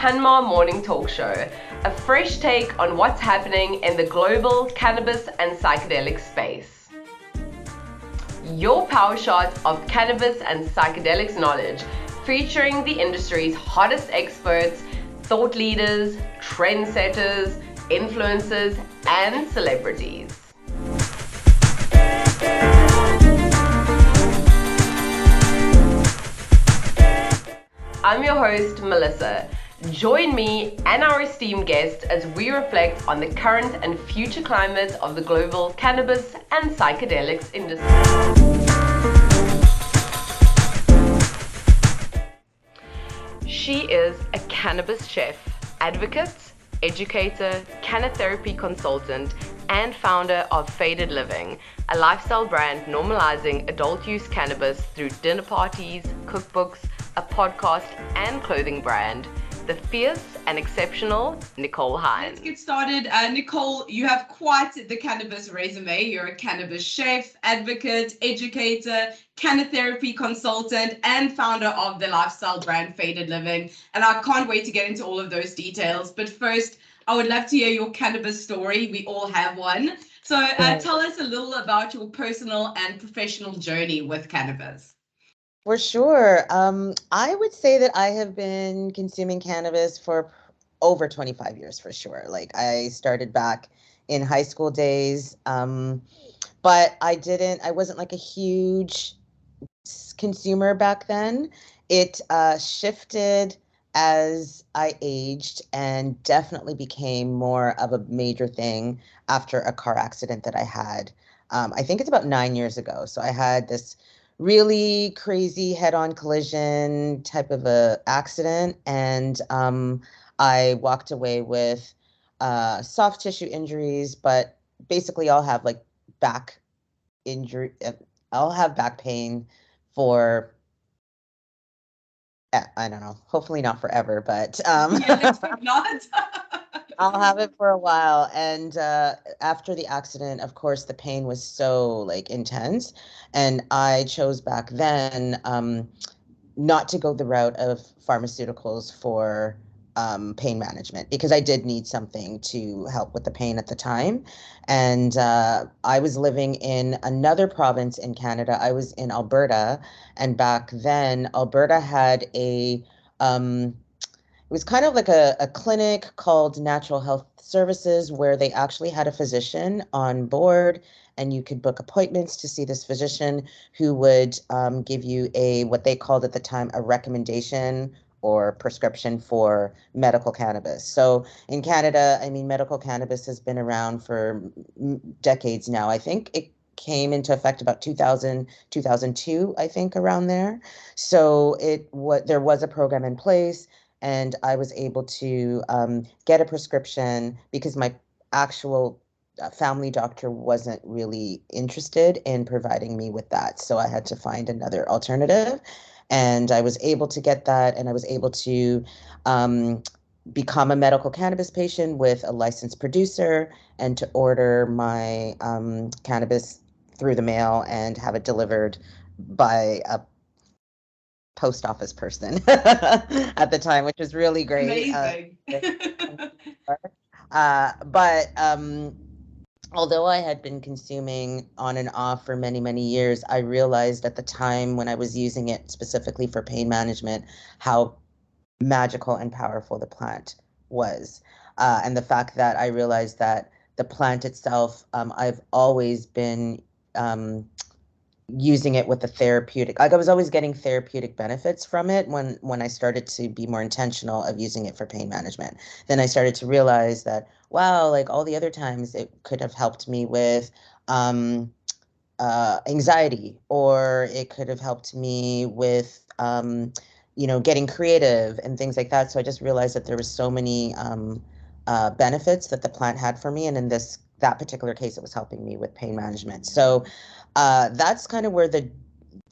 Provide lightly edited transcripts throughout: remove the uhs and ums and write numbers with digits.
CanMar Morning Talk Show, a fresh take on what's happening in the global cannabis and psychedelic space. Your power shot of cannabis and psychedelics knowledge, featuring the industry's hottest experts, thought leaders, trendsetters, influencers, and celebrities. I'm your host, Melissa. Join me and our esteemed guest as we reflect on the current and future climate of the global cannabis and psychedelics industry. She is a cannabis chef, advocate, educator, cannatherapy consultant, and founder of Faded Living, a lifestyle brand normalizing adult use cannabis through dinner parties, cookbooks, a podcast, and clothing brand, the fierce and exceptional Necole Hines. Let's get started. Necole, you have quite the cannabis resume. You're a cannabis chef, advocate, educator, cannatherapy consultant, and founder of the lifestyle brand Faded Living. And I can't wait to get into all of those details. But first, I would love to hear your cannabis story. We all have one. So tell us a little about your personal and professional journey with cannabis. For sure. I would say that I have been consuming cannabis for over 25 years for sure. Like I started back in high school days, but I wasn't like a huge consumer back then. It shifted as I aged and definitely became more of a major thing after a car accident that I had. I think it's about 9 years ago. So I had this really crazy head-on collision type of a accident, and I walked away with soft tissue injuries, but basically I'll have like back injury. I'll have back pain for I don't know, hopefully not forever, but Yeah, not. I'll have it for a while. And after the accident, of course, the pain was so like intense. And I chose back then not to go the route of pharmaceuticals for pain management, because I did need something to help with the pain at the time. And I was living in another province in Canada. I was in Alberta. And back then, Alberta had it was kind of like a clinic called Natural Health Services, where they actually had a physician on board, and you could book appointments to see this physician who would give you what they called at the time a recommendation or prescription for medical cannabis. So in Canada, I mean, medical cannabis has been around for decades now. I think it came into effect about 2000, 2002, I think, around there. So there was a program in place, and I was able to get a prescription because my actual family doctor wasn't really interested in providing me with that. So I had to find another alternative, and I was able to get that, and I was able to become a medical cannabis patient with a licensed producer, and to order my cannabis through the mail and have it delivered by a post office person at the time, which was really great. Amazing. But although I had been consuming on and off for many, many years, I realized at the time when I was using it specifically for pain management, how magical and powerful the plant was. And the fact that I realized that the plant itself, I've always been using it with the therapeutic, like I was always getting therapeutic benefits from it when I started to be more intentional of using it for pain management. Then I started to realize that, wow, like all the other times it could have helped me with anxiety, or it could have helped me with getting creative and things like that. So I just realized that there was so many benefits that the plant had for me, and in that particular case, it was helping me with pain management. So that's kind of where the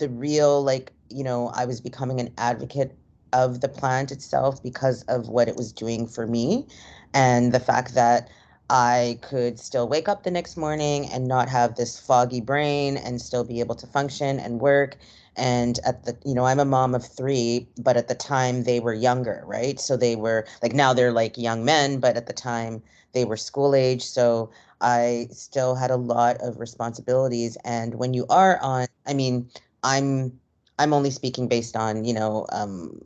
real, I was becoming an advocate of the plant itself because of what it was doing for me, and the fact that I could still wake up the next morning and not have this foggy brain and still be able to function and work. And I'm a mom of three, but at the time they were younger, right? So they were like, now they're like young men, but at the time they were school age. So I still had a lot of responsibilities. And when you are on, I mean, I'm I'm only speaking based on,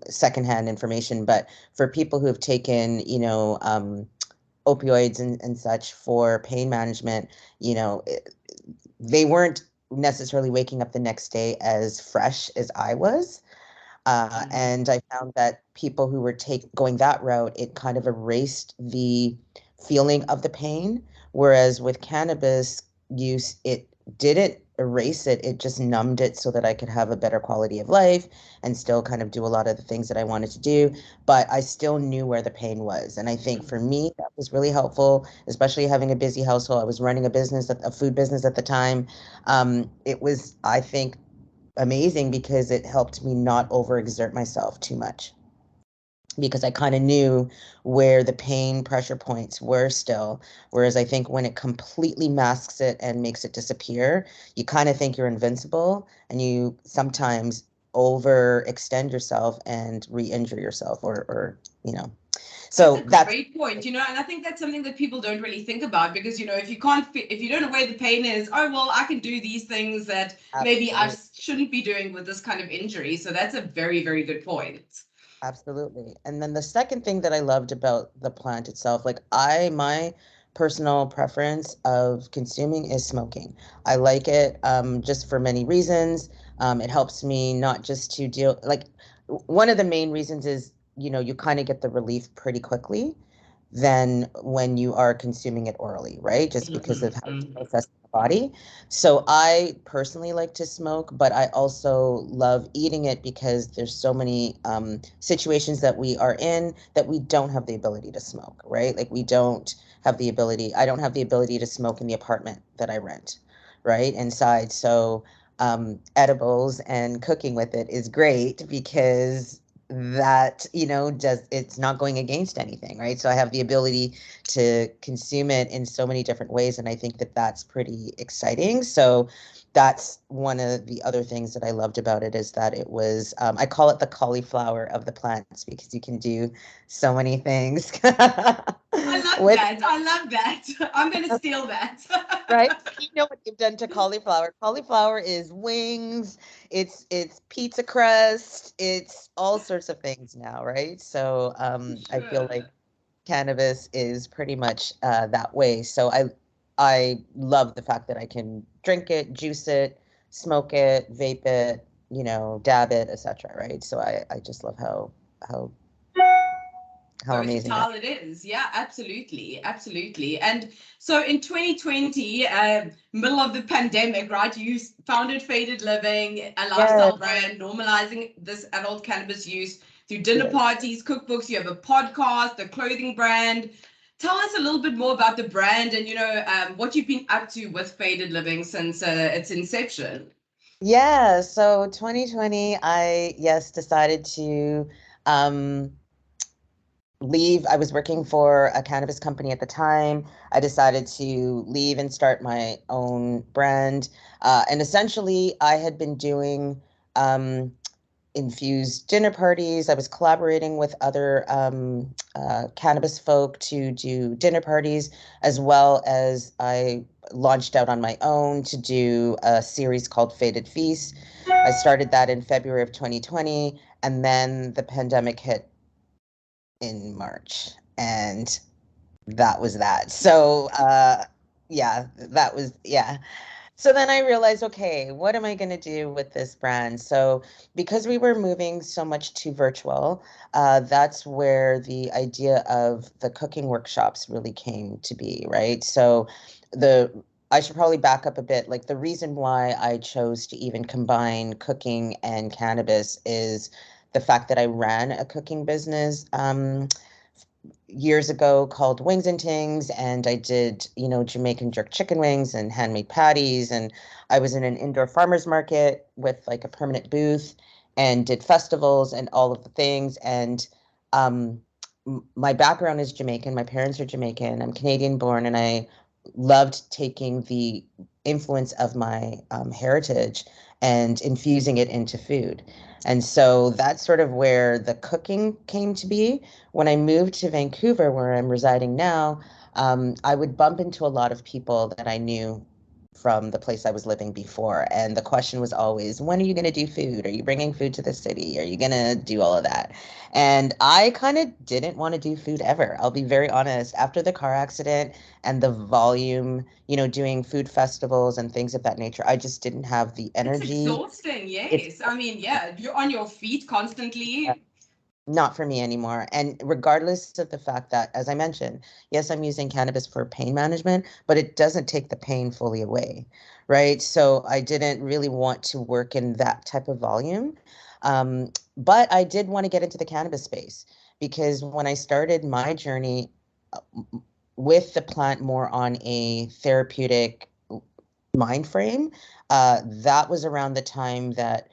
secondhand information, but for people who have taken, opioids and such for pain management, they weren't necessarily waking up the next day as fresh as I was. And I found that people who were going that route, it kind of erased the feeling of the pain. Whereas with cannabis use, it didn't erase it. It just numbed it so that I could have a better quality of life and still kind of do a lot of the things that I wanted to do. But I still knew where the pain was. And I think for me, that was really helpful, especially having a busy household. I was running a food business at the time. It was, I think, amazing because it helped me not overexert myself too much, because I kind of knew where the pain pressure points were still. Whereas I think when it completely masks it and makes it disappear, you kind of think you're invincible, and you sometimes overextend yourself and re-injure yourself, or so That's a that's great point, and I think that's something that people don't really think about because, if you can't, if you don't know where the pain is, oh, well, I can do these things that maybe I shouldn't be doing with this kind of injury. So that's a very, very good point. Absolutely. And then the second thing that I loved about the plant itself, like my personal preference of consuming is smoking. I like it just for many reasons. It helps me not just to deal, like one of the main reasons is, you kind of get the relief pretty quickly than when you are consuming it orally, right? Just because of how it's processed in the body. So I personally like to smoke, but I also love eating it because there's so many situations that we are in that we don't have the ability to smoke, right? Like I don't have the ability to smoke in the apartment that I rent, right? Inside. So edibles and cooking with it is great because that it's not going against anything, right? So I have the ability to consume it in so many different ways, and I think that that's pretty exciting. So that's one of the other things that I loved about it, is that it was I call it the cauliflower of the plants, because you can do so many things. I love with that. I love that. I'm going to steal that. right? You know what you've done to cauliflower. Cauliflower is wings, it's pizza crust, it's all sorts of things now, right? So I feel like cannabis is pretty much that way. So I love the fact that I can drink it, juice it, smoke it, vape it, dab it, etc. Right? So I just love how amazing that. Versatile it is. Yeah, absolutely. Absolutely. And so in 2020, middle of the pandemic, right, you founded Faded Living, a lifestyle brand, normalizing this adult cannabis use through dinner parties, cookbooks. You have a podcast, a clothing brand. Tell us a little bit more about the brand and, what you've been up to with Faded Living since its inception. Yeah, so 2020, I decided to leave. I was working for a cannabis company at the time. I decided to leave and start my own brand. And essentially, I had been doing infused dinner parties. I was collaborating with other cannabis folk to do dinner parties, as well as I launched out on my own to do a series called Faded Feast. I started that in February of 2020, and then the pandemic hit in March, and that was that. So, So then I realized, okay, what am I going to do with this brand? So, because we were moving so much to virtual, that's where the idea of the cooking workshops really came to be, right? So, I should probably back up a bit. Like, the reason why I chose to even combine cooking and cannabis is the fact that I ran a cooking business years ago called Wings and Tings, and I did, Jamaican jerk chicken wings and handmade patties, and I was in an indoor farmers market with like a permanent booth and did festivals and all of the things. And my background is Jamaican. My parents are Jamaican. I'm Canadian born, and I loved taking the influence of my heritage and infusing it into food. And so that's sort of where the cooking came to be. When I moved to Vancouver, where I'm residing now, I would bump into a lot of people that I knew from the place I was living before. And the question was always, when are you going to do food? Are you bringing food to the city? Are you going to do all of that? And I kind of didn't want to do food ever. I'll be very honest. After the car accident and the volume, doing food festivals and things of that nature, I just didn't have the It's energy. exhausting, It's yes. I mean, yeah, you're on your feet constantly. not for me anymore. And regardless of the fact that, as I mentioned, yes, I'm using cannabis for pain management, but it doesn't take the pain fully away, right? So I didn't really want to work in that type of volume. But I did want to get into the cannabis space because when I started my journey uh, with the plant more on a therapeutic mind frame, that was around the time that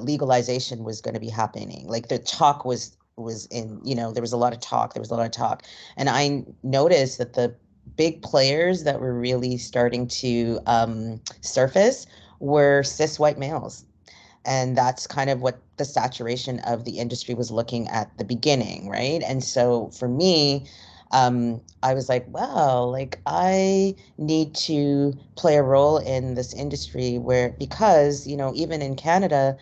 legalization was going to be happening. Like the talk was in, there was a lot of talk. There was a lot of talk, and I noticed that the big players that were really starting to surface were cis white males, and that's kind of what the saturation of the industry was looking at the beginning, right? And so for me, I was like, well, like I need to play a role in this industry where, because, even in Canada,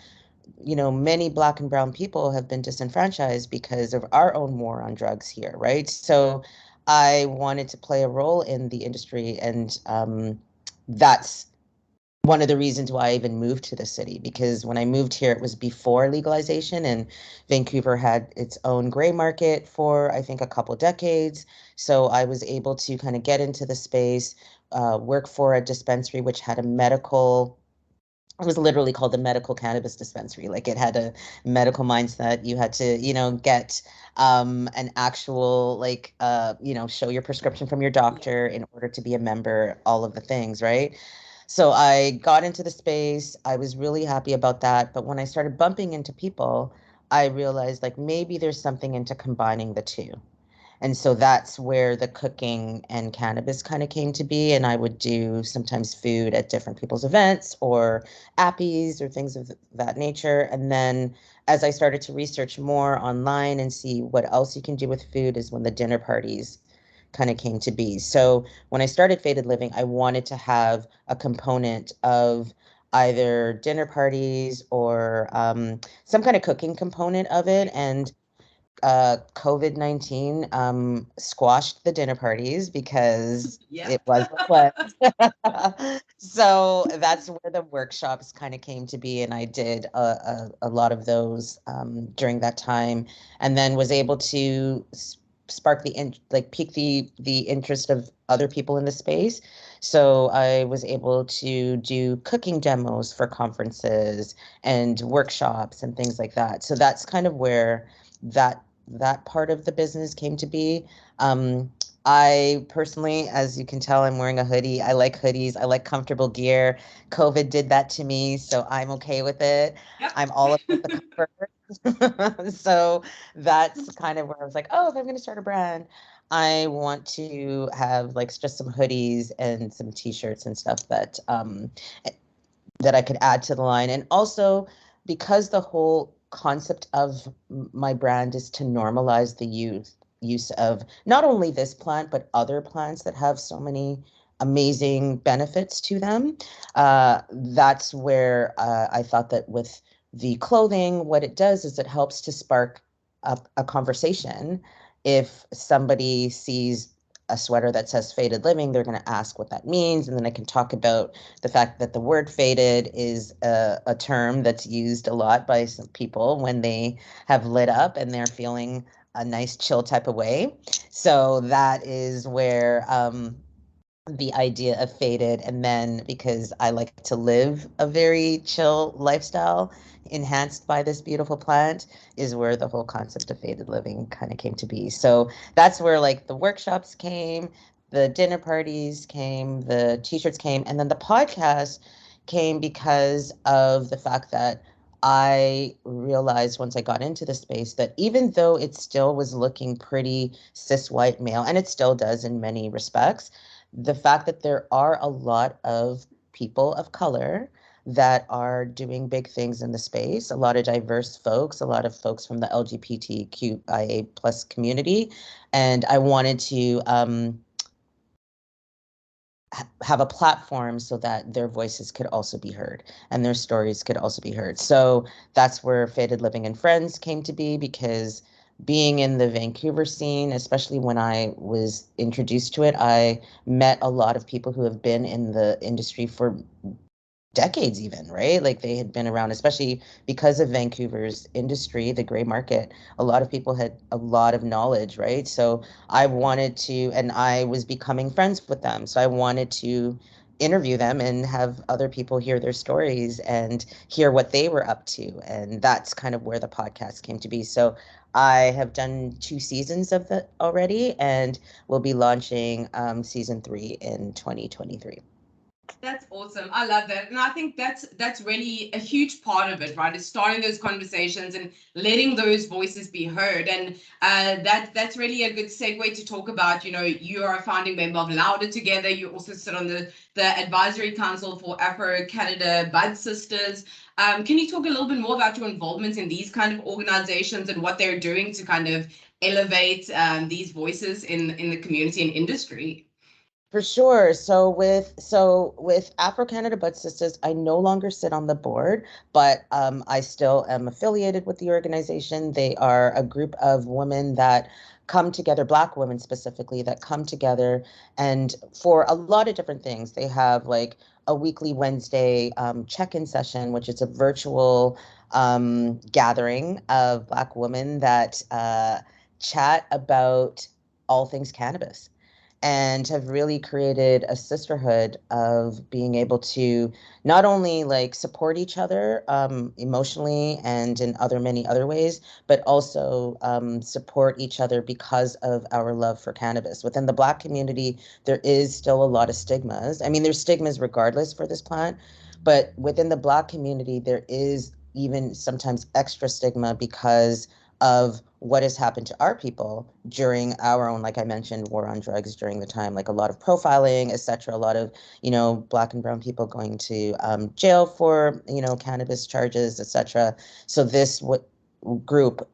many Black and brown people have been disenfranchised because of our own war on drugs here, right? So I wanted to play a role in the industry, and that's one of the reasons why I even moved to the city, because when I moved here, it was before legalization, and Vancouver had its own gray market for, I think, a couple decades. So I was able to kind of get into the space, work for a dispensary which had a medical, it was literally called the medical cannabis dispensary. Like it had a medical mindset. You had to, get an actual, like, show your prescription from your doctor in order to be a member, all of the things, right? So I got into the space. I was really happy about that. But when I started bumping into people, I realized like maybe there's something into combining the two. And so that's where the cooking and cannabis kind of came to be. And I would do sometimes food at different people's events or appies or things of that nature. And then as I started to research more online and see what else you can do with food is when the dinner parties kind of came to be. So when I started Faded Living, I wanted to have a component of either dinner parties or some kind of cooking component of it. And COVID-19 squashed the dinner parties because Yeah. it was what it was. So that's where the workshops kind of came to be, and I did a lot of those during that time, and then was able to spark pique the interest of other people in the space. So I was able to do cooking demos for conferences and workshops and things like that. So that's kind of where that part of the business came to be. Um, I personally, as you can tell, I'm wearing a hoodie. I like hoodies. I like comfortable gear. COVID did that to me, so I'm okay with it. Yep. I'm all about the comfort. So that's kind of where I was like, oh, if I'm going to start a brand, I want to have like just some hoodies and some t-shirts and stuff that I could add to the line. And also because the whole concept of my brand is to normalize the use of not only this plant, but other plants that have so many amazing benefits to them. That's where I thought that with the clothing, what it does is it helps to spark up a conversation. If somebody sees a sweater that says Faded Living, they're going to ask what that means. And then I can talk about the fact that the word faded is a term that's used a lot by some people when they have lit up and they're feeling a nice chill type of way. So that is where the idea of faded, and then because I like to live a very chill lifestyle enhanced by this beautiful plant, is where the whole concept of faded living kind of came to be. So that's where like the workshops came, the dinner parties came, the t-shirts came, and then the podcast came because of the fact that I realized once I got into the space that even though it still was looking pretty cis white male, and it still does in many respects, the fact that there are a lot of people of color that are doing big things in the space, a lot of diverse folks, a lot of folks from the LGBTQIA plus community. And I wanted to have a platform so that their voices could also be heard and their stories could also be heard. So that's where Faded Living and Friends came to be, because being in the Vancouver scene, especially when I was introduced to it, I met a lot of people who have been in the industry for decades even, right? Like they had been around, especially because of Vancouver's industry, the gray market. A lot of people had a lot of knowledge, right? So I wanted to, and I was becoming friends with them. So I wanted to interview them and have other people hear their stories and hear what they were up to. And that's kind of where the podcast came to be. So I have done 2 seasons of it already, and we'll be launching season 3 in 2023. That's awesome. I love that. And I think that's really a huge part of it, right? Is starting those conversations and letting those voices be heard. And that's really a good segue to talk about, you are a founding member of Louder Together. You also sit on the advisory council for Afro-Canada Bud Sisters. Can you talk a little bit more about your involvement in these kind of organizations and what they're doing to kind of elevate these voices in the community and industry? For sure. So with Afro Canada Bud Sisters, I no longer sit on the board, but I still am affiliated with the organization. They are a group of women that come together, Black women specifically, that come together and for a lot of different things. They have like a weekly Wednesday check-in session, which is a virtual gathering of Black women that chat about all things cannabis, and have really created a sisterhood of being able to not only like support each other emotionally and in many other ways, but also support each other because of our love for cannabis. Within the Black community, there is still a lot of stigmas. I mean, there's stigmas regardless for this plant, but within the Black community, there is even sometimes extra stigma because of what has happened to our people during our own, like I mentioned, war on drugs during the time, like a lot of profiling, etc. A lot of, Black and brown people going to jail for, cannabis charges, etc. So this group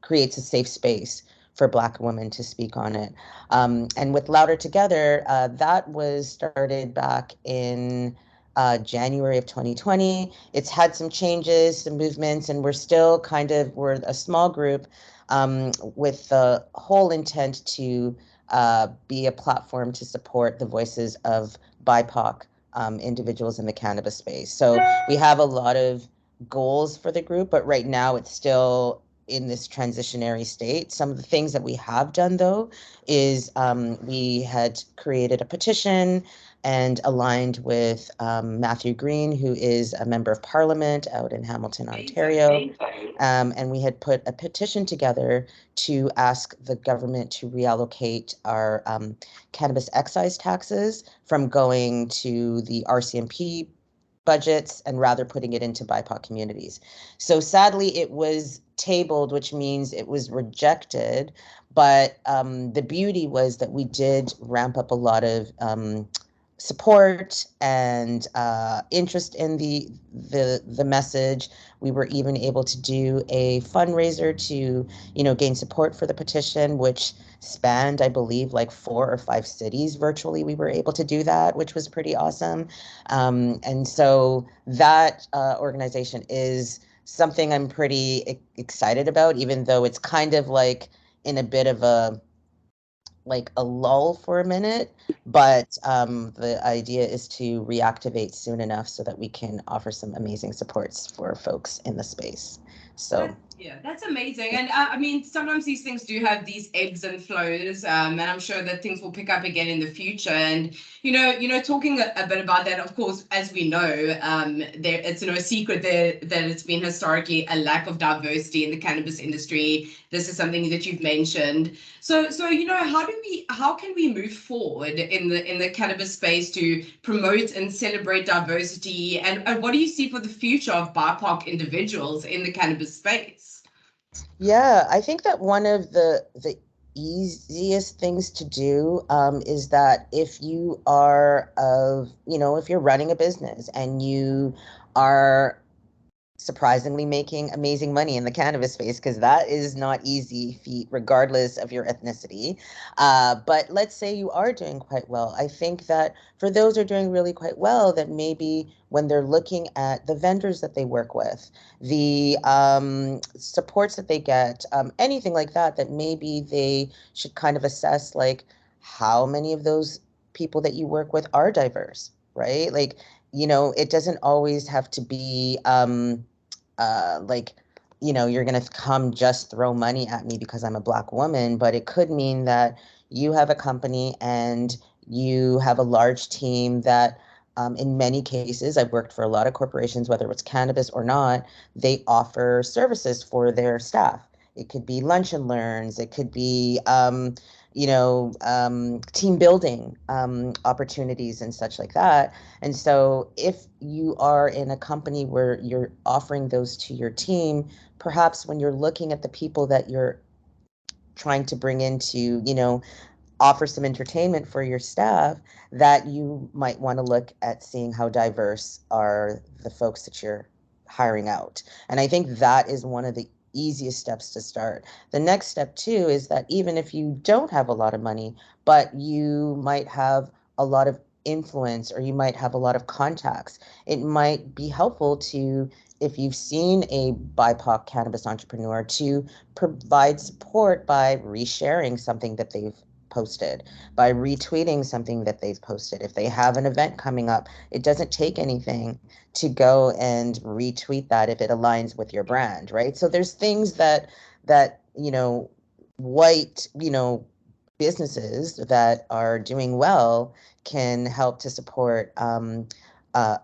creates a safe space for Black women to speak on it. And with Louder Together, that was started back in January of 2020. It's had some changes, some movements, and we're a small group with the whole intent to be a platform to support the voices of BIPOC individuals in the cannabis space. So we have a lot of goals for the group, but right now it's still in this transitionary state. Some of the things that we have done, though, is we had created a petition and aligned with Matthew Green, who is a member of Parliament out in Hamilton, Ontario. And we had put a petition together to ask the government to reallocate our cannabis excise taxes from going to the RCMP budgets and rather putting it into BIPOC communities. So sadly, it was tabled, which means it was rejected. But the beauty was that we did ramp up a lot of support and interest in the message. We were even able to do a fundraiser to, gain support for the petition, which spanned, I believe, like 4 or 5 cities virtually. We were able to do that, which was pretty awesome. And so that organization is something I'm pretty excited about, even though it's kind of like in a bit of a lull for a minute, but the idea is to reactivate soon enough so that we can offer some amazing supports for folks in the space. So Yeah, that's amazing. And I mean, sometimes these things do have these ebbs and flows, and I'm sure that things will pick up again in the future. And talking a bit about that, of course, as we know, it's no secret that it's been historically a lack of diversity in the cannabis industry. This is something that you've mentioned. So how can we move forward in the cannabis space to promote and celebrate diversity? And what do you see for the future of BIPOC individuals in the cannabis space? Yeah, I think that one of the easiest things to do is that if you are if you're running a business and you are surprisingly making amazing money in the cannabis space, because that is not easy feat regardless of your ethnicity. But let's say you are doing quite well. I think that for those who are doing really quite well, that maybe when they're looking at the vendors that they work with, the supports that they get, anything like that, that maybe they should kind of assess like how many of those people that you work with are diverse, right? Like, it doesn't always have to be like, you're going to come just throw money at me because I'm a Black woman, but it could mean that you have a company and you have a large team that, in many cases, I've worked for a lot of corporations, whether it's cannabis or not, they offer services for their staff. It could be lunch and learns. It could be, team building opportunities and such like that. And so if you are in a company where you're offering those to your team, perhaps when you're looking at the people that you're trying to bring in to, offer some entertainment for your staff, that you might want to look at seeing how diverse are the folks that you're hiring out. And I think that is one of the easiest steps to start. The next step too is that even if you don't have a lot of money, but you might have a lot of influence or you might have a lot of contacts, it might be helpful to, if you've seen a BIPOC cannabis entrepreneur, to provide support by resharing something that they've posted, by retweeting something that they've posted. If they have an event coming up, it doesn't take anything to go and retweet that if it aligns with your brand, right? So there's things that white, businesses that are doing well can help to support uh,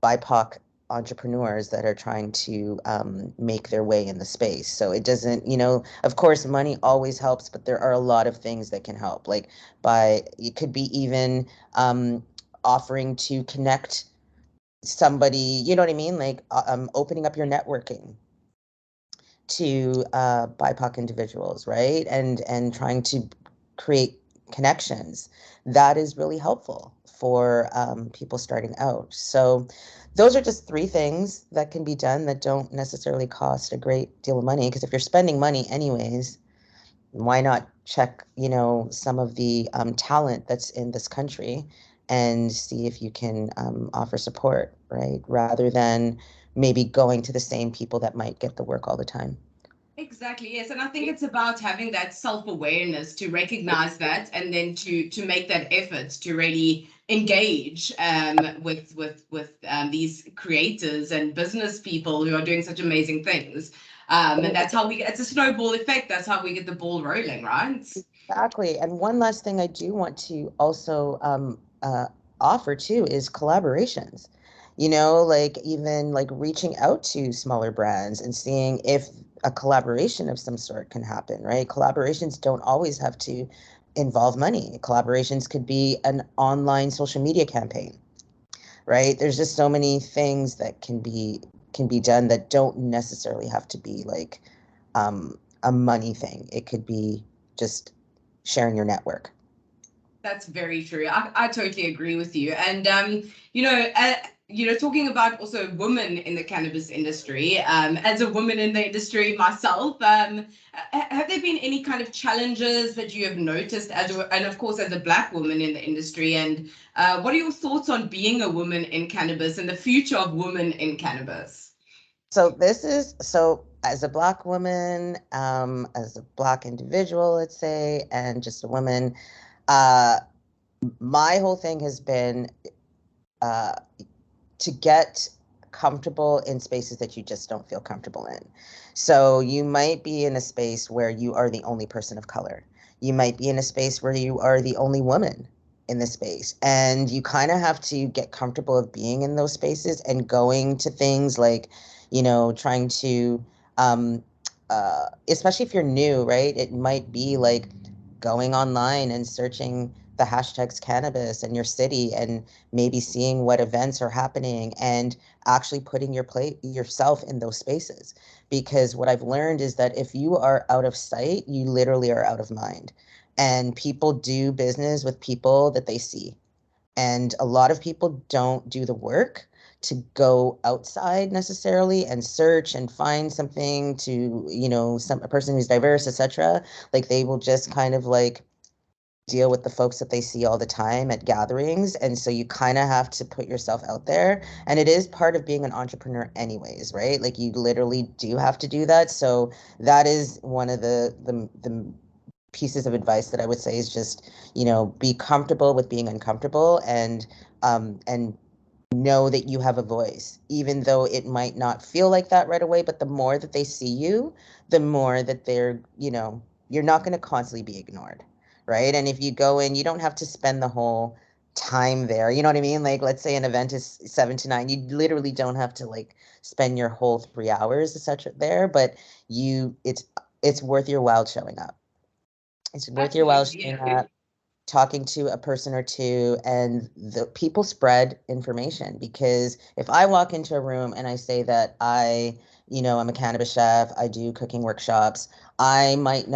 BIPOC entrepreneurs that are trying to make their way in the space. So it doesn't, of course, money always helps, but there are a lot of things that can help. Like it could be even offering to connect somebody, you know what I mean? Like opening up your networking to BIPOC individuals, right? And trying to create connections. That is really helpful for people starting out. So those are just three things that can be done that don't necessarily cost a great deal of money. Because if you're spending money anyways, why not check, some of the talent that's in this country and see if you can offer support, right? Rather than maybe going to the same people that might get the work all the time. Exactly, yes. And I think it's about having that self-awareness to recognize that and then to make that effort to really engage with these creators and business people who are doing such amazing things. And that's how it's a snowball effect. That's how we get the ball rolling, right? Exactly. And one last thing I do want to also offer too is collaborations. Like even like reaching out to smaller brands and seeing if a collaboration of some sort can happen, right? Collaborations don't always have to involve money. Collaborations could be an online social media campaign, right? There's just so many things that can be done that don't necessarily have to be like a money thing. It could be just sharing your network. That's very true. I totally agree with you. And talking about also women in the cannabis industry, as a woman in the industry myself, have there been any kind of challenges that you have noticed and of course as a Black woman in the industry? And what are your thoughts on being a woman in cannabis and the future of women in cannabis? So as a Black woman, as a Black individual, let's say, and just a woman, uh, my whole thing has been to get comfortable in spaces that you just don't feel comfortable in. So you might be in a space where you are the only person of color. You might be in a space where you are the only woman in the space. And you kind of have to get comfortable of being in those spaces and going to things like, trying to, especially if you're new, right? It might be like going online and searching the hashtags cannabis in your city and maybe seeing what events are happening and actually putting yourself in those spaces. Because what I've learned is that if you are out of sight, you literally are out of mind. And people do business with people that they see. And a lot of people don't do the work to go outside necessarily and search and find something to, a person who's diverse, etc. Like they will just kind of like deal with the folks that they see all the time at gatherings. And so you kind of have to put yourself out there. And it is part of being an entrepreneur anyways, right? Like you literally do have to do that. So that is one of the pieces of advice that I would say is just, be comfortable with being uncomfortable and know that you have a voice, even though it might not feel like that right away. But the more that they see you, the more that they're, you're not going to constantly be ignored. Right. And if you go in, you don't have to spend the whole time there. You know what I mean? Like, let's say an event is 7 to 9. You literally don't have to like spend your whole 3 hours, etc. there, but it's worth your while showing up. It's worth your while Absolutely, showing yeah. up, talking to a person or two, and the people spread information. Because if I walk into a room and I say that I'm a cannabis chef, I do cooking workshops, I might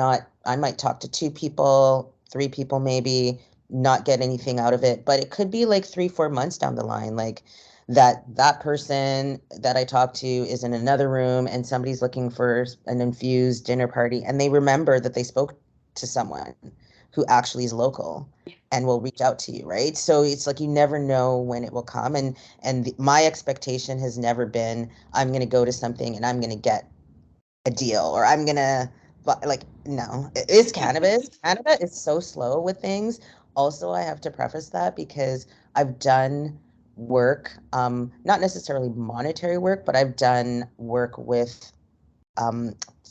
talk to 2 people, 3 people maybe, not get anything out of it. But it could be like 3-4 months down the line, like that person that I talked to is in another room and somebody's looking for an infused dinner party, and they remember that they spoke to someone who actually is local and will reach out to you, right? So it's like you never know when it will come. And my expectation has never been I'm going to go to something and I'm going to get a deal, or I'm going to, like, no, it's cannabis. Canada is so slow with things. Also, I have to preface that because I've done work, not necessarily monetary work, but I've done work with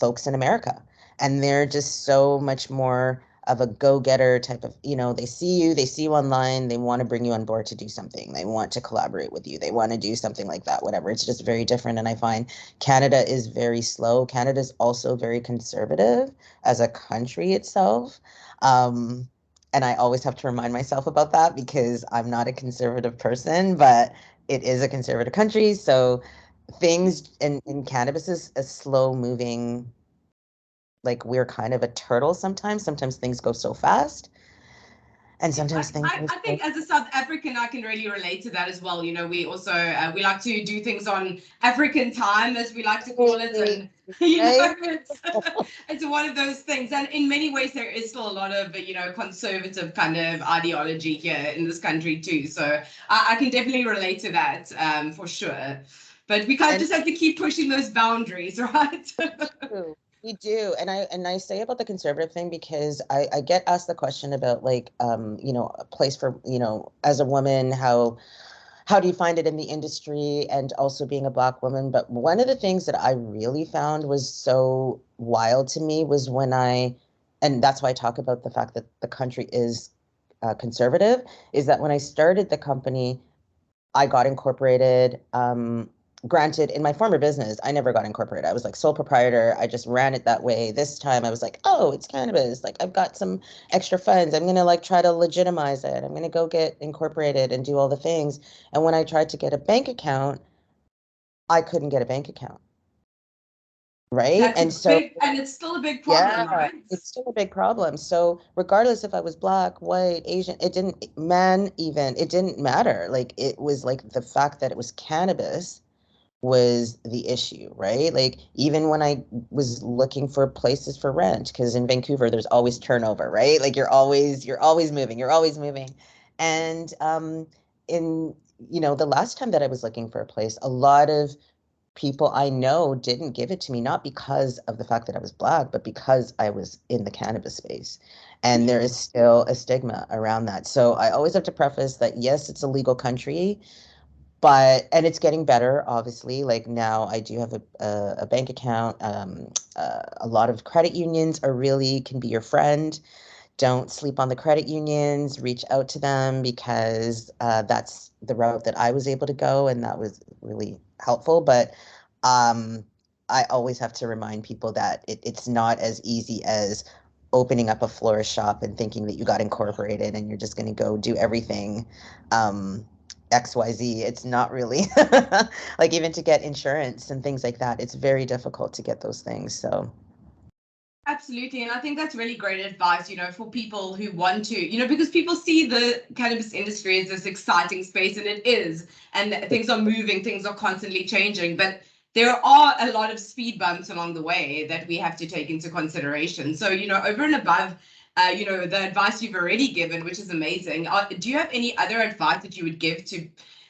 folks in America. And they're just so much more of a go-getter type of, they see you online, they want to bring you on board to do something. They want to collaborate with you. They want to do something like that, whatever. It's just very different. And I find Canada is very slow. Canada is also very conservative as a country itself. And I always have to remind myself about that because I'm not a conservative person, but it is a conservative country. So things in cannabis is a slow moving, like we're kind of a turtle sometimes. Sometimes things go so fast. And sometimes things I think as a South African, I can really relate to that as well. We also we like to do things on African time, as we like to call it, and it's one of those things. And in many ways, there is still a lot of conservative kind of ideology here in this country too. So I can definitely relate to that for sure. But we kind of just have to keep pushing those boundaries, right? We do. And I say about the conservative thing because I get asked the question about like, a place for, as a woman, how do you find it in the industry and also being a Black woman? But one of the things that I really found was so wild to me was and that's why I talk about the fact that the country is conservative, is that when I started the company, I got incorporated. Granted, in my former business, I never got incorporated. I was like sole proprietor. I just ran it that way. This time I was like, oh, it's cannabis. Like I've got some extra funds. I'm going to like try to legitimize it. I'm going to go get incorporated and do all the things. And when I tried to get a bank account, I couldn't get a bank account. Right. And it's still a big problem, right? It's still a big problem. So regardless if I was Black, white, Asian, it didn't matter. Like it was like the fact that it was cannabis was the issue, right? Like even when I was looking for places for rent, because in Vancouver there's always turnover, right? Like you're always moving. And in the last time that I was looking for a place, a lot of people I know didn't give it to me, not because of the fact that I was Black, but because I was in the cannabis space. And there is still a stigma around that. So I always have to preface that, yes, it's a legal country, and it's getting better, obviously. Like now I do have a bank account. A lot of credit unions can be your friend. Don't sleep on the credit unions, reach out to them, because that's the route that I was able to go, and that was really helpful. But I always have to remind people that it's not as easy as opening up a florist shop and thinking that you got incorporated and you're just going to go do everything XYZ. It's not really like, even to get insurance and things like that, it's very difficult to get those things. So absolutely. And I think that's really great advice, for people who want to, because people see the cannabis industry as this exciting space, and it is, and things are moving, things are constantly changing, but there are a lot of speed bumps along the way that we have to take into consideration. So, over and above, the advice you've already given, which is amazing. Do you have any other advice that you would give to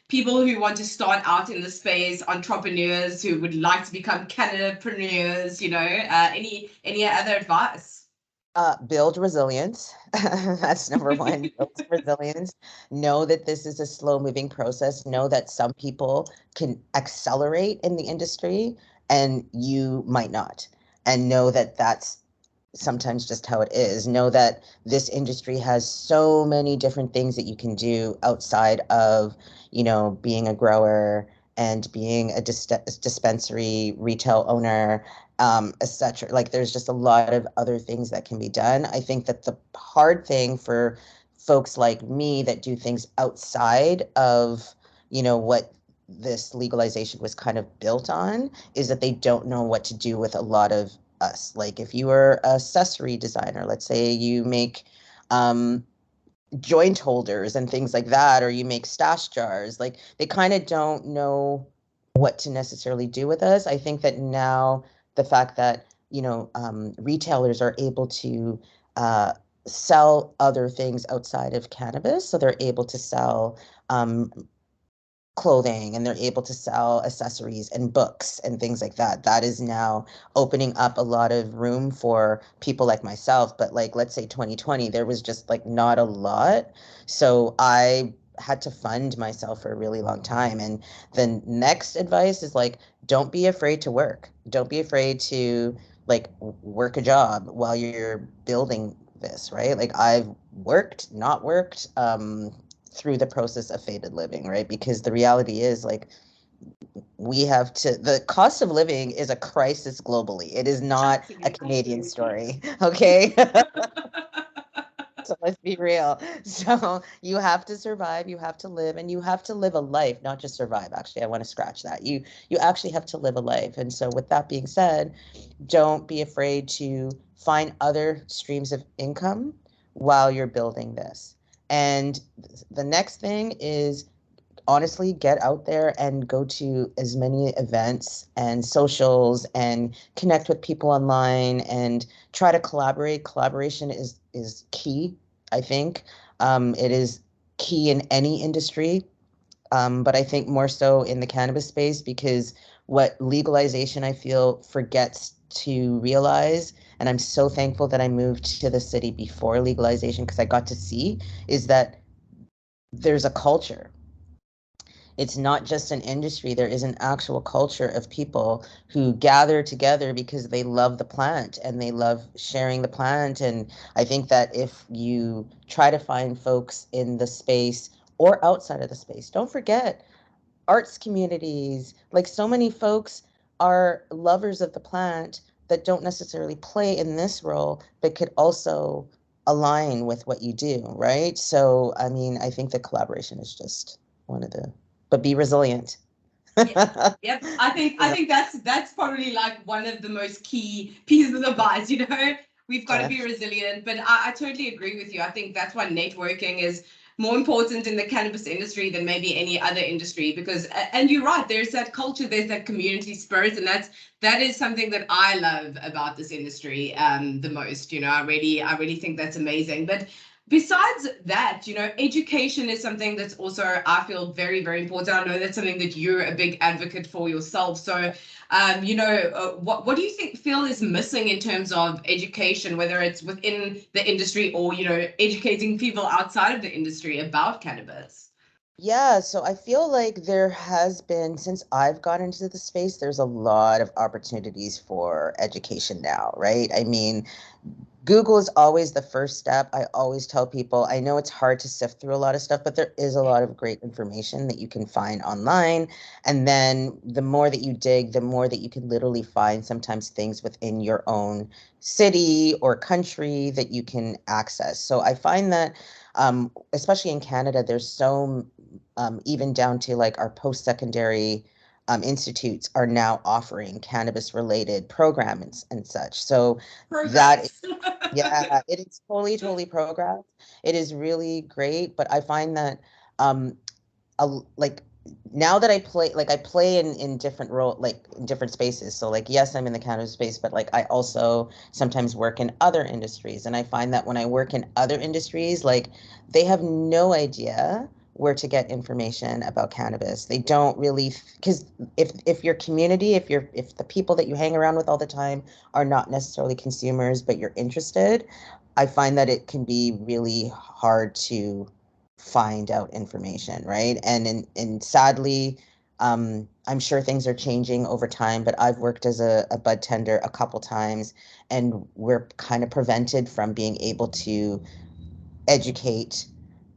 people who want to start out in the space, entrepreneurs who would like to become cannabipreneurs, any other advice? Build resilience. That's number one. Build resilience. Know that this is a slow moving process. Know that some people can accelerate in the industry and you might not. And know that that's sometimes just how it is. Know that this industry has so many different things that you can do outside of, being a grower and being a dispensary retail owner, etc. Like, there's just a lot of other things that can be done. I think that the hard thing for folks like me that do things outside of, what this legalization was kind of built on, is that they don't know what to do with a lot of us. Like, if you were a accessory designer, let's say you make joint holders and things like that, or you make stash jars, like, they kind of don't know what to necessarily do with us. I think that now the fact that, retailers are able to sell other things outside of cannabis, so they're able to sell clothing, and they're able to sell accessories and books and things like that. That is now opening up a lot of room for people like myself. But, like, let's say 2020, there was just like not a lot. So I had to fund myself for a really long time. And the next advice is, like, don't be afraid to work. Don't be afraid to, like, work a job while you're building this, right? Like, I've worked, not worked, through the process of faded living, right? Because the reality is, like, the cost of living is a crisis globally. It is not a Canadian story, okay? So let's be real. So you have to survive, you have to live, and you have to live a life, not just survive. Actually, I want to scratch that. You actually have to live a life. And so, with that being said, don't be afraid to find other streams of income while you're building this. And the next thing is, honestly, get out there and go to as many events and socials and connect with people online and try to collaborate. Collaboration is key, I think. It is key in any industry, but I think more so in the cannabis space, because what legalization, I feel, forgets to realize, and I'm so thankful that I moved to the city before legalization, because I got to see, is that there's a culture. It's not just an industry. There is an actual culture of people who gather together because they love the plant and they love sharing the plant. And I think that if you try to find folks in the space or outside of the space, don't forget arts communities. Like, so many folks are lovers of the plant that don't necessarily play in this role, but could also align with what you do, right? So, I mean, I think that collaboration is just one of the, but be resilient. Yep. I think that's probably like one of the most key pieces of advice, we've got to be resilient. But I totally agree with you. I think that's why networking is more important in the cannabis industry than maybe any other industry, because, and you're right, there's that culture, there's that community spirit, and that is something that I love about this industry the most. I really think that's amazing. But besides that, education is something that's also, I feel, very, very important. I know that's something that you're a big advocate for yourself. So, what do you feel is missing in terms of education, whether it's within the industry or, educating people outside of the industry about cannabis? Yeah, so I feel like there has been, since I've got into the space, there's a lot of opportunities for education now, right? I mean, Google is always the first step. I always tell people, I know it's hard to sift through a lot of stuff, but there is a lot of great information that you can find online. And then the more that you dig, the more that you can literally find sometimes things within your own city or country that you can access. So I find that, especially in Canada, there's so, even down to like our post-secondary institutes are now offering cannabis related programs and such. So that Progress. yeah, it is totally, totally progress. It is really great, but I find that um like now that I play in different role, like in different spaces. So like yes, I'm in the cannabis space, but like I also sometimes work in other industries. And I find that when I work in other industries, like they have no idea where to get information about cannabis. They don't really, because if your community, if the people that you hang around with all the time are not necessarily consumers, but you're interested, I find that it can be really hard to find out information, right? And sadly, I'm sure things are changing over time, but I've worked as a bud tender a couple times, and we're kind of prevented from being able to educate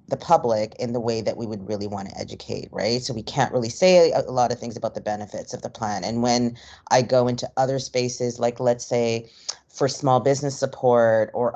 the public in the way that we would really want to educate, right? So we can't really say a lot of things about the benefits of the plant. And when I go into other spaces, like let's say for small business support or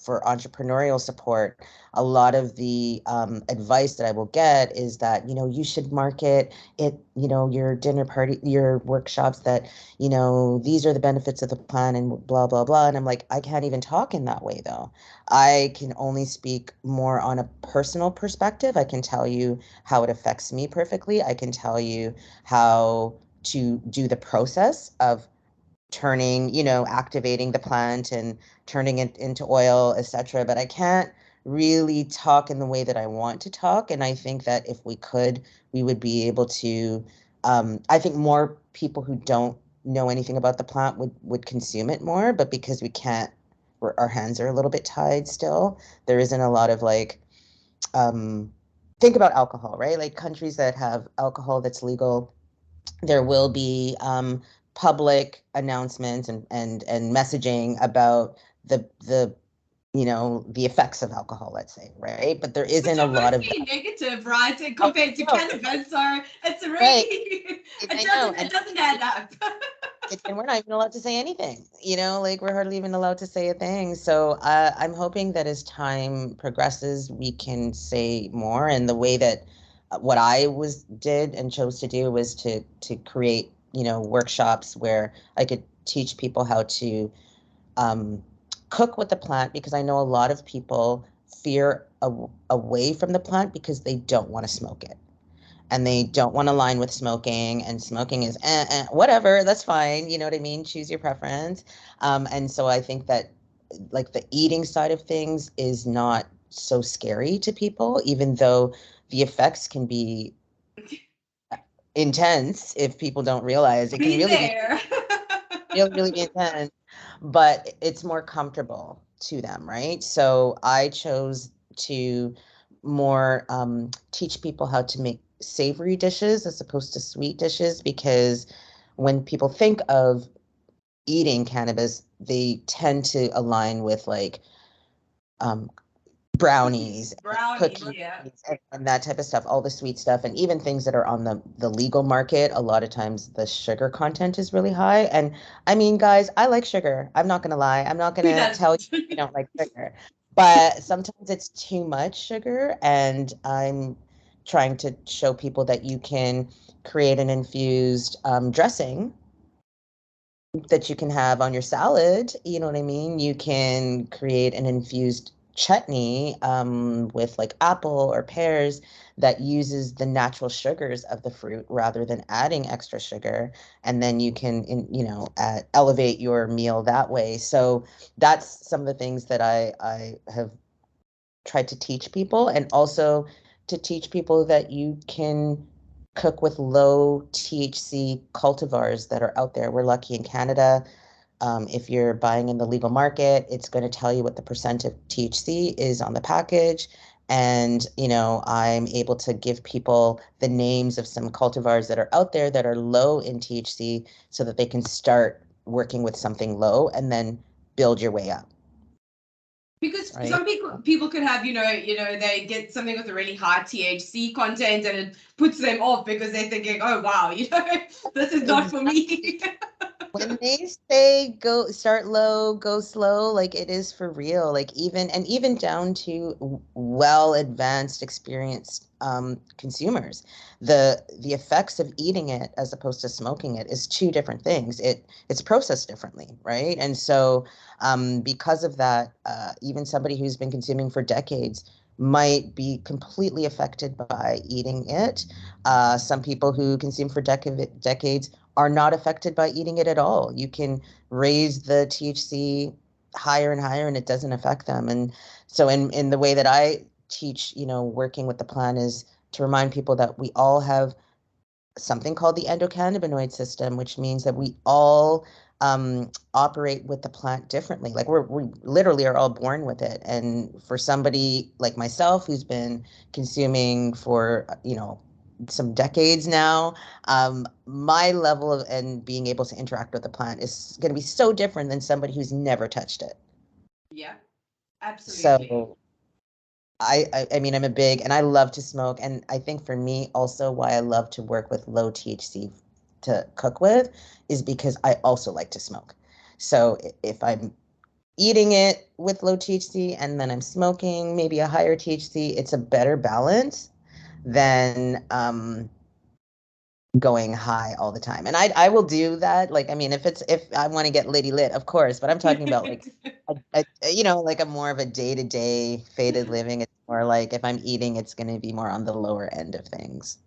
for entrepreneurial support, a lot of the advice that I will get is that, you should market it, your dinner party, your workshops, that, these are the benefits of the plant and blah, blah, blah. And I'm like, I can't even talk in that way though. I can only speak more on a personal perspective. I can tell you how it affects me perfectly. I can tell you how to do the process of turning, activating the plant and turning it into oil, etc. But I can't really talk in the way that I want to talk. And I think that if we could, we would be able to, I think more people who don't know anything about the plant would consume it more, but because we can't, our hands are a little bit tied still. There isn't a lot of like, um, think about alcohol, right? Like countries that have alcohol that's legal, there will be public announcements and messaging about the the effects of alcohol, let's say, right? But there Which isn't a are lot of mostly negative, right? oh, Compared to no, cannabis. So it's right. really I know, it doesn't add up. and we're not even allowed to say anything, like we're hardly even allowed to say a thing. So I'm hoping that as time progresses, we can say more. And the way that what I did and chose to do was to create, workshops where I could teach people how to um, cook with the plant, because I know a lot of people fear away from the plant because they don't want to smoke it and they don't want to align with smoking, and smoking is whatever, that's fine, you know what I mean, choose your preference. And so I think that like the eating side of things is not so scary to people, even though the effects can be intense. If people don't realize, it can Been really be there. really, really be intense, but it's more comfortable to them, right? So I chose to more teach people how to make savory dishes as opposed to sweet dishes, because when people think of eating cannabis, they tend to align with like um, brownies and Brownies, cookies yeah. and that type of stuff, all the sweet stuff, and even things that are on the legal market. A lot of times the sugar content is really high. And I mean, guys, I like sugar. I'm not gonna lie. I'm not Who gonna tell you doesn't? I don't like sugar. But sometimes it's too much sugar, and I'm trying to show people that you can create an infused dressing that you can have on your salad. You know what I mean? You can create an infused chutney with like apple or pears that uses the natural sugars of the fruit rather than adding extra sugar. And then you can, elevate your meal that way. So that's some of the things that I have tried to teach people, and also to teach people that you can cook with low THC cultivars that are out there. We're lucky in Canada. If you're buying in the legal market, it's going to tell you what the percent of THC is on the package. And, I'm able to give people the names of some cultivars that are out there that are low in THC so that they can start working with something low and then build your way up. Because right? some people could have, they get something with a really high THC content and it puts them off because they're thinking, oh, wow, this is not for me. When they say start low, go slow, like it is for real. Like even down to well advanced, experienced consumers, the effects of eating it as opposed to smoking it is two different things. It's processed differently, right? And so because of that, even somebody who's been consuming for decades might be completely affected by eating it. Some people who consume for decades are not affected by eating it at all. You can raise the THC higher and higher and it doesn't affect them. And so in the way that I teach, working with the plant is to remind people that we all have something called the endocannabinoid system, which means that we all operate with the plant differently. Like we literally are all born with it. And for somebody like myself who's been consuming for, some decades now, my level of and being able to interact with the plant is going to be so different than somebody who's never touched it. Yeah, absolutely. So I mean, I'm a big, and I love to smoke. And I think for me also why I love to work with low THC to cook with is because I also like to smoke. So if I'm eating it with low THC and then I'm smoking maybe a higher THC, it's a better balance than going high all the time. And I will do that. Like, I mean, if I want to get litty lit, of course, but I'm talking about like, like a more of a day-to-day faded living. It's more like if I'm eating, it's going to be more on the lower end of things.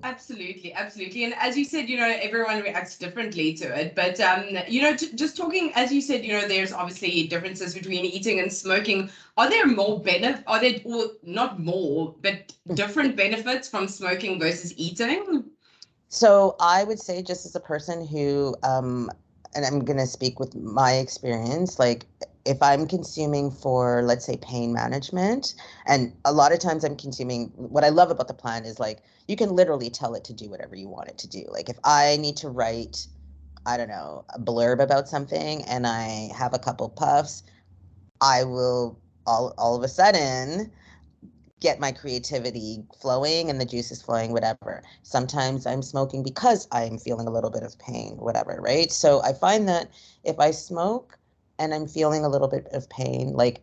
Absolutely. And as you said, everyone reacts differently to it. But, just talking, as you said, there's obviously differences between eating and smoking. Are there or not more, but different benefits from smoking versus eating? So I would say, just as a person who, and I'm going to speak with my experience, like if I'm consuming for, let's say, pain management, and a lot of times I'm consuming, what I love about the plant is like, you can literally tell it to do whatever you want it to do. Like if I need to write, I don't know, a blurb about something and I have a couple puffs, I will all of a sudden get my creativity flowing and the juices flowing, whatever. Sometimes I'm smoking because I'm feeling a little bit of pain, whatever, right? So I find that if I smoke and I'm feeling a little bit of pain, like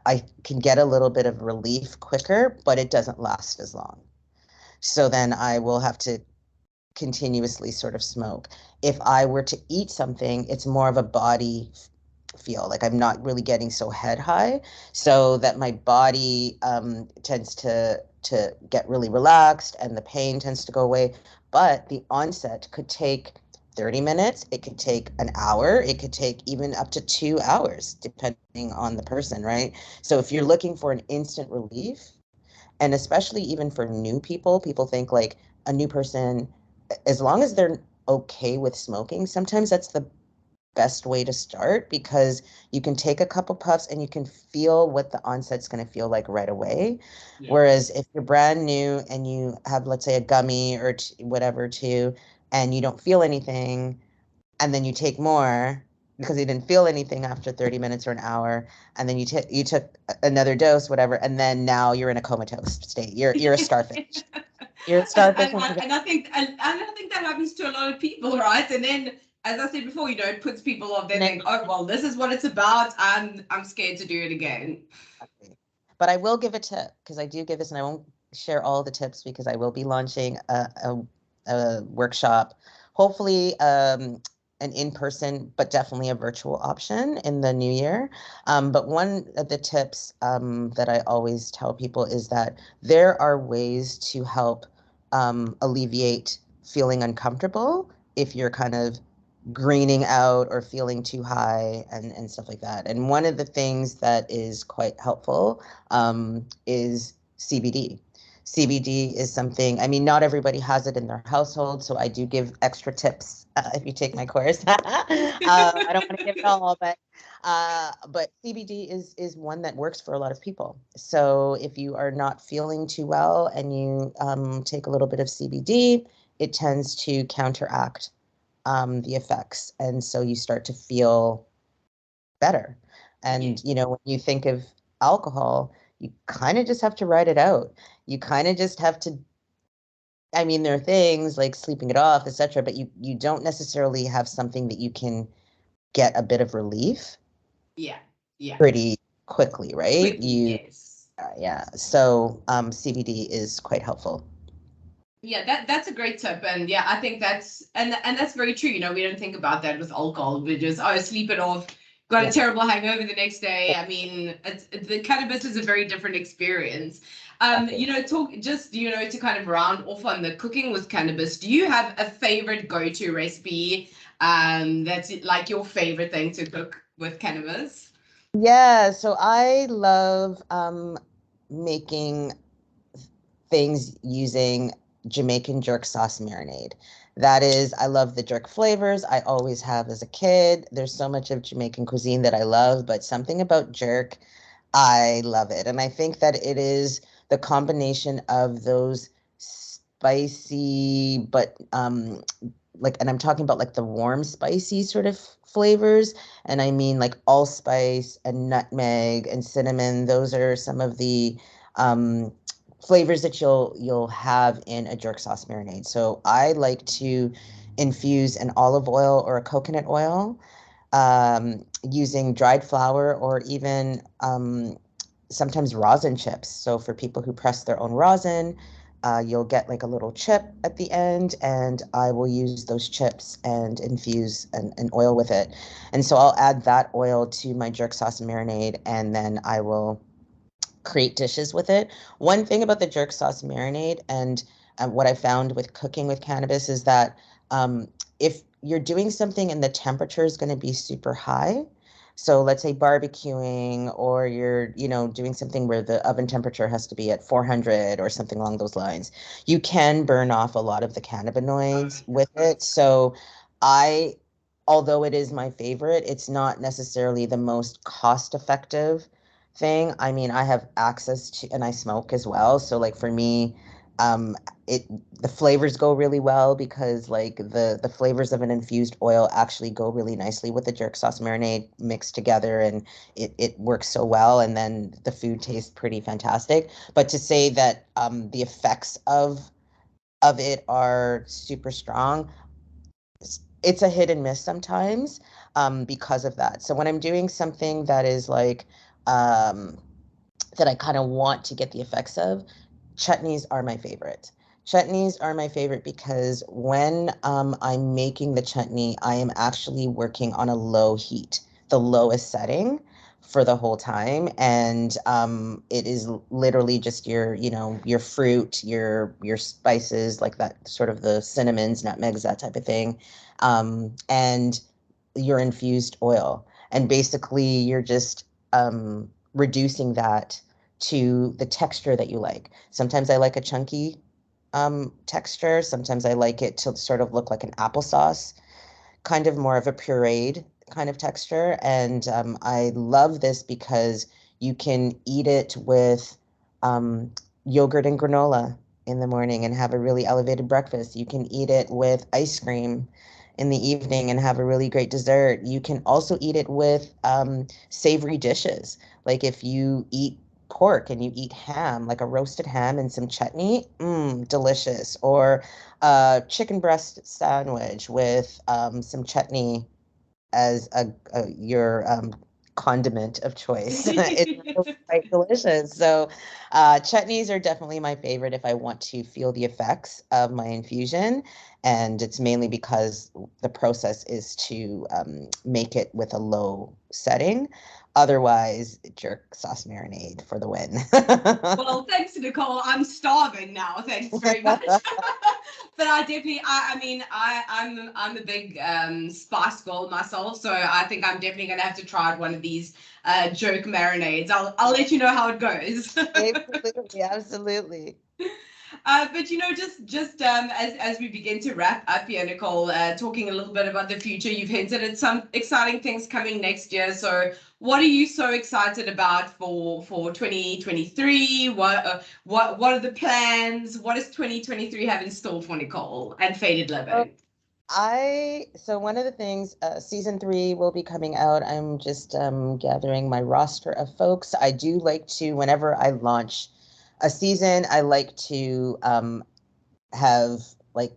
I can get a little bit of relief quicker, but it doesn't last as long. So then I will have to continuously sort of smoke. If I were to eat something, it's more of a body feel, like I'm not really getting so head high, so that my body tends to get really relaxed and the pain tends to go away. But the onset could take 30 minutes, it could take an hour, it could take even up to 2 hours, depending on the person, right? So if you're looking for an instant relief, and especially even for new people think like a new person, as long as they're okay with smoking, sometimes that's the best way to start, because you can take a couple puffs and you can feel what the onset's going to feel like right away. Yeah. Whereas if you're brand new and you have, let's say, a gummy or whatever too, and you don't feel anything, and then you take more because you didn't feel anything after 30 minutes or an hour, and then you took another dose, whatever, and then now you're in a comatose state. You're a starfish. You're a starfish. And I think that happens to a lot of people, right? And then, as I said before, it puts people off. They think, oh, well, this is what it's about. I'm scared to do it again. But I will give a tip, because I do give this, and I won't share all the tips because I will be launching a workshop, hopefully an in-person, but definitely a virtual option in the new year. But one of the tips that I always tell people is that there are ways to help alleviate feeling uncomfortable if you're kind of greening out or feeling too high and stuff like that. And one of the things that is quite helpful is CBD. CBD is something, I mean, not everybody has it in their household, so I do give extra tips if you take my course. I don't want to give it all, but CBD is one that works for a lot of people. So if you are not feeling too well and you take a little bit of CBD, it tends to counteract the effects, and so you start to feel better. And when you think of alcohol, you kind of just have to write it out. You kind of just have to, I mean, there are things like sleeping it off, etc., but you don't necessarily have something that you can get a bit of relief pretty quickly, right? Yes. Yeah. So CBD is quite helpful. Yeah, that's a great tip, and yeah, I think that's that's very true. We don't think about that with alcohol. We just sleep it off, got a terrible hangover the next day. I mean, the cannabis is a very different experience. Talk just to kind of round off on the cooking with cannabis. Do you have a favorite go-to recipe? That's like your favorite thing to cook with cannabis? Yeah, so I love making things using Jamaican jerk sauce marinade. That is, I love the jerk flavors. I always have as a kid. There's so much of Jamaican cuisine that I love, but something about jerk, I love it. And I think that it is the combination of those spicy, but and I'm talking about like the warm, spicy sort of flavors. And I mean like allspice and nutmeg and cinnamon. Those are some of the flavors that you'll have in a jerk sauce marinade. So I like to infuse an olive oil or a coconut oil using dried flour or even sometimes rosin chips. So for people who press their own rosin, you'll get like a little chip at the end, and I will use those chips and infuse an oil with it. And so I'll add that oil to my jerk sauce marinade, and then I will create dishes with it. One thing about the jerk sauce marinade and what I found with cooking with cannabis is that if you're doing something and the temperature is going to be super high, so let's say barbecuing, or you're, doing something where the oven temperature has to be at 400 or something along those lines, you can burn off a lot of the cannabinoids with it. So although it is my favorite, it's not necessarily the most cost effective thing. I mean, I have access to, and I smoke as well. So like for me, the flavors go really well because like the flavors of an infused oil actually go really nicely with the jerk sauce marinade mixed together, and it works so well, and then the food tastes pretty fantastic. But to say that the effects of it are super strong, it's a hit and miss sometimes because of that. So when I'm doing something that is like that I kind of want to get the effects of, chutneys are my favorite. Chutneys are my favorite because when I'm making the chutney, I am actually working on a low heat, the lowest setting for the whole time. And it is literally just your fruit, your spices, like that, sort of the cinnamons, nutmegs, that type of thing, and your infused oil. And basically you're just reducing that to the texture that you like. Sometimes I like a chunky texture. Sometimes I like it to sort of look like an applesauce, kind of more of a pureed kind of texture. And I love this because you can eat it with yogurt and granola in the morning and have a really elevated breakfast. You can eat it with ice cream in the evening and have a really great dessert. You can also eat it with savory dishes. Like if you eat pork and you eat ham, like a roasted ham and some chutney, delicious. Or a chicken breast sandwich with some chutney as your condiment of choice. It's really quite delicious. So chutneys are definitely my favorite if I want to feel the effects of my infusion. And it's mainly because the process is to make it with a low setting. Otherwise, jerk sauce marinade for the win. Well, thanks, Necole. I'm starving now. Thanks very much. But I definitely, I'm a big spice girl myself, so I think I'm definitely gonna have to try one of these jerk marinades. I'll let you know how it goes. Absolutely, absolutely. But just as we begin to wrap up here, Necole, talking a little bit about the future, you've hinted at some exciting things coming next year. So, what are you so excited about for 2023? What are the plans? What does 2023 have in store for Necole and Faded Living? So one of the things, season 3 will be coming out. I'm just gathering my roster of folks. I do like to, whenever I launch a season, I like to have like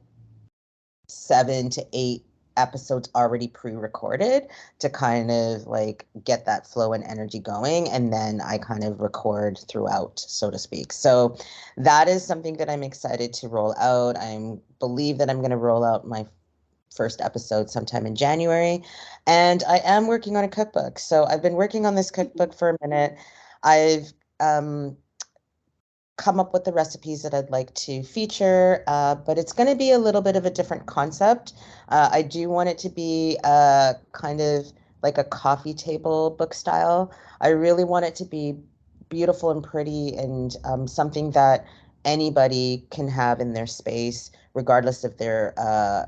7 to 8 episodes already pre-recorded to kind of like get that flow and energy going, and then I kind of record throughout, so to speak. So that is something that I'm excited to roll out. I believe that I'm going to roll out my first episode sometime in January, and I am working on a cookbook. So I've been working on this cookbook for a minute. I've come up with the recipes that I'd like to feature, but it's going to be a little bit of a different concept. I do want it to be kind of like a coffee table book style. I really want it to be beautiful and pretty, and something that anybody can have in their space, regardless if they're a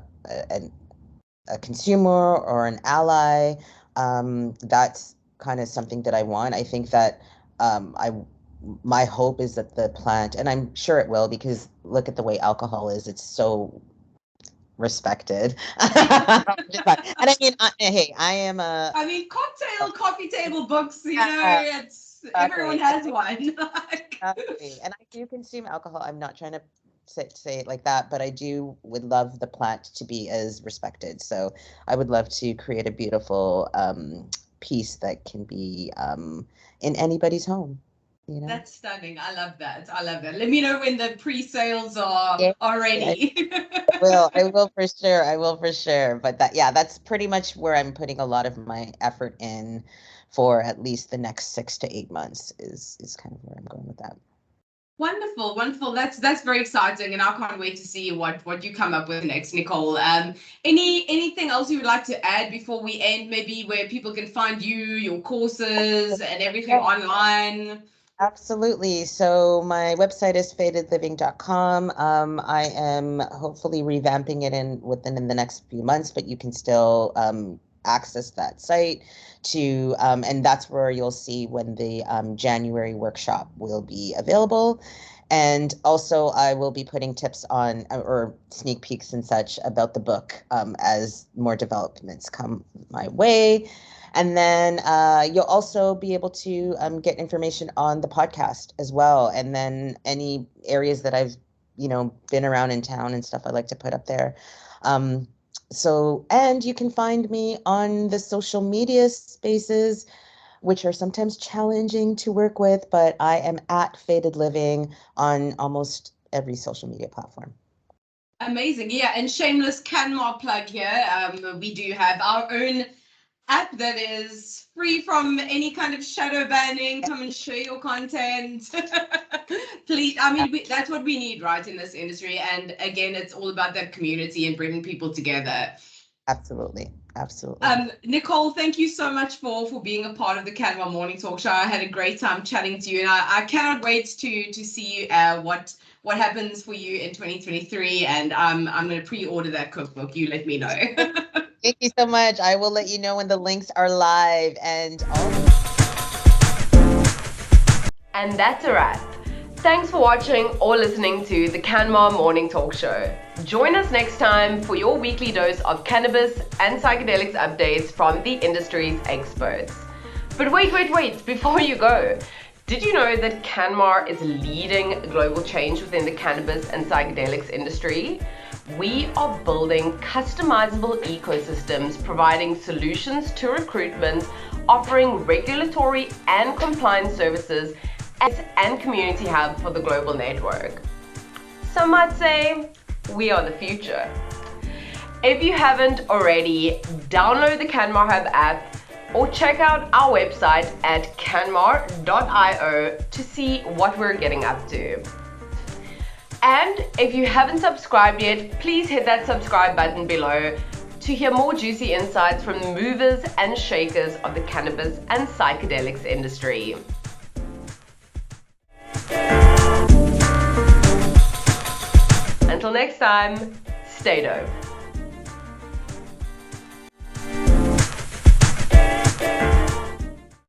consumer or an ally. That's kind of something that I want. I think that my hope is that the plant, and I'm sure it will, because look at the way alcohol is, it's so respected. And I mean, hey, I am a... I mean, coffee table books, it's everyone has one. Exactly. And I do consume alcohol. I'm not trying to say it like that, but I would love the plant to be as respected. So I would love to create a beautiful piece that can be in anybody's home. That's stunning. I love that. Let me know when the pre-sales are ready. I will for sure. But that's pretty much where I'm putting a lot of my effort in for at least the next 6 to 8 months is kind of where I'm going with that. Wonderful. That's very exciting, and I can't wait to see what you come up with next, Necole. Anything else you would like to add before we end? Maybe where people can find you, your courses, and everything online. Absolutely. So my website is fadedliving.com. I am hopefully revamping it within the next few months, but you can still access that site to, and that's where you'll see when the January workshop will be available. And also I will be putting tips on, or sneak peeks and such about the book as more developments come my way. And then you'll also be able to get information on the podcast as well. And then any areas that I've, been around in town and stuff I like to put up there. And you can find me on the social media spaces, which are sometimes challenging to work with, but I am at Faded Living on almost every social media platform. Amazing. Yeah, and shameless CanMar plug here. We do have our own app that is free from any kind of shadow banning. Come and share your content. Please. I mean, that's what we need, right, in this industry. And again, it's all about that community and bringing people together. Absolutely. Necole, thank you so much for being a part of the CanMar Morning Talk Show. I had a great time chatting to you, and I cannot wait to see what happens for you in 2023. And I'm going to pre-order that cookbook. You let me know. Thank you so much. I will let you know when the links are live. And that's a wrap. Thanks for watching or listening to the CanMar Morning Talk Show. Join us next time for your weekly dose of cannabis and psychedelics updates from the industry's experts. But wait, before you go, did you know that CanMar is leading global change within the cannabis and psychedelics industry? We are building customizable ecosystems, providing solutions to recruitment, offering regulatory and compliance services, and community hub for the global network. Some might say we are the future. If you haven't already, download the CanMar Hub app or check out our website at canmar.io to see what we're getting up to. And if you haven't subscribed yet, please hit that subscribe button below to hear more juicy insights from the movers and shakers of the cannabis and psychedelics industry. Until next time, stay dope.